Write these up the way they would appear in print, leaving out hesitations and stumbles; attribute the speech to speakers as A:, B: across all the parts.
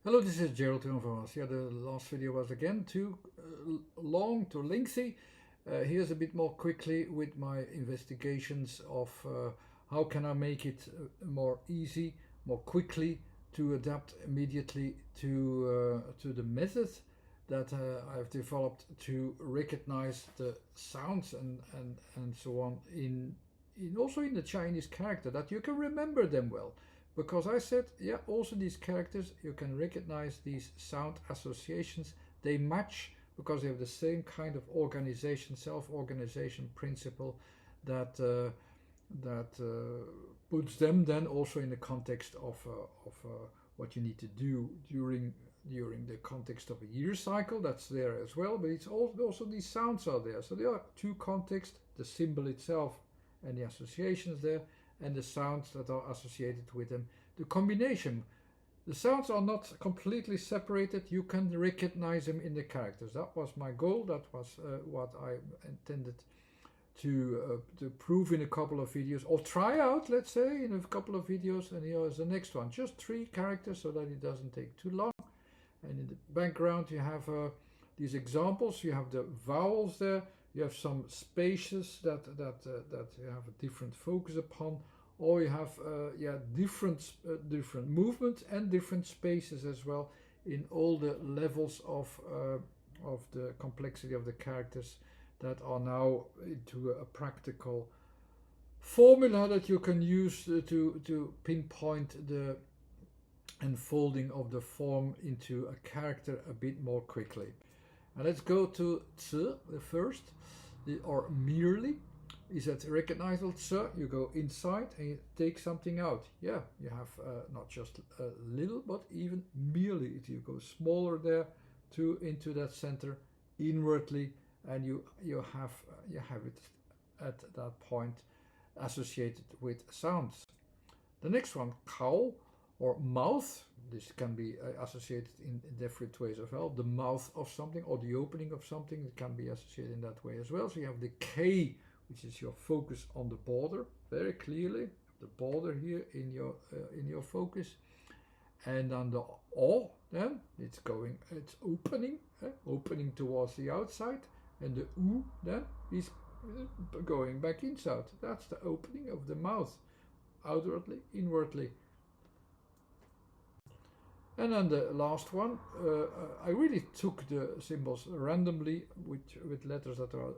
A: Hello, this is Gerald from us. Yeah, the last video was again too long, too lengthy. Here's a bit more quickly with my investigations of how can I make it more easy, more quickly to adapt immediately to the method that I've developed to recognize the sounds and so on in also in the Chinese character, that you can remember them well. Because I said, yeah, also these characters, you can recognize these sound associations. They match because they have the same kind of organization, self-organization principle that puts them then also in the context of what you need to do during the context of a year cycle. That's there as well, but it's also these sounds are there. So there are two contexts: the symbol itself and the associations there, and the sounds that are associated with them. The combination, the sounds are not completely separated. You can recognize them in the characters. That was my goal. That was what I intended to prove in a couple of videos, or try out, let's say, in a couple of videos. And here is the next one, just 3 characters so that it doesn't take too long. And in the background you have these examples. You have the vowels there. You have some spaces that you have a different focus upon, or you have different movements and different spaces as well in all the levels of the complexity of the characters that are now into a practical formula that you can use to pinpoint the unfolding of the form into a character a bit more quickly. And let's go to zi, the first, or merely. Is that recognizable? Zi, you go inside and you take something out. Yeah, you have not just a little, but even merely. You go smaller there into that center inwardly, and you have it at that point associated with sounds. The next one, cow or mouth. This can be associated in different ways as well. The mouth of something or the opening of something, it can be associated in that way as well. So you have the K, which is your focus on the border, very clearly. The border here in your focus. And on the O, then it's opening towards the outside. And the U then is going back inside. That's the opening of the mouth, outwardly, inwardly. And then the last one, I really took the symbols randomly with letters that are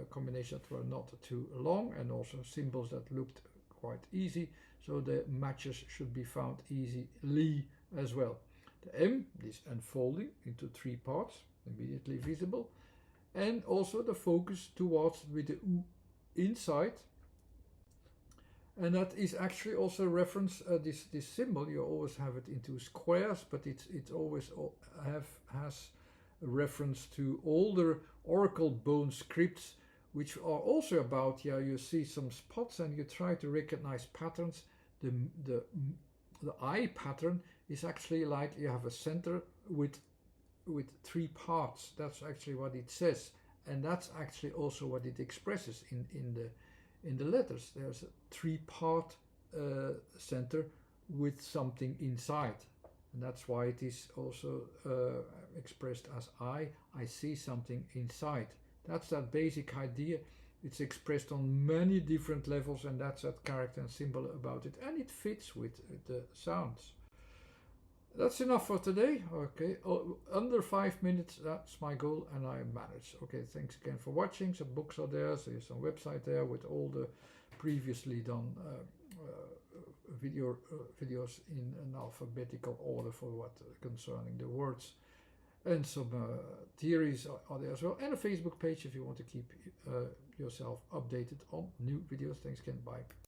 A: combinations that were not too long, and also symbols that looked quite easy, so the matches should be found easily as well. The M is unfolding into 3 parts, immediately visible, and also the focus towards with the U inside. And that is actually also a reference, this symbol, you always have it into squares, but it always has a reference to older oracle bone scripts, which are also about, you see some spots and you try to recognize patterns. The eye pattern is actually like you have a center with 3 parts. That's actually what it says, and that's actually also what it expresses in the letters. There's a 3-part center with something inside, and that's why it is also expressed as I see something inside. That's that basic idea. It's expressed on many different levels, and that's that character and symbol about it, and it fits with the sounds. That's enough for today. Okay, under 5 minutes, that's my goal, and I manage. Okay, thanks again for watching. Some books are there, so there's some website there with all the previously done videos in an alphabetical order for what concerning the words, and some theories are there as well, and a Facebook page if you want to keep yourself updated on new videos. Thanks again, bye.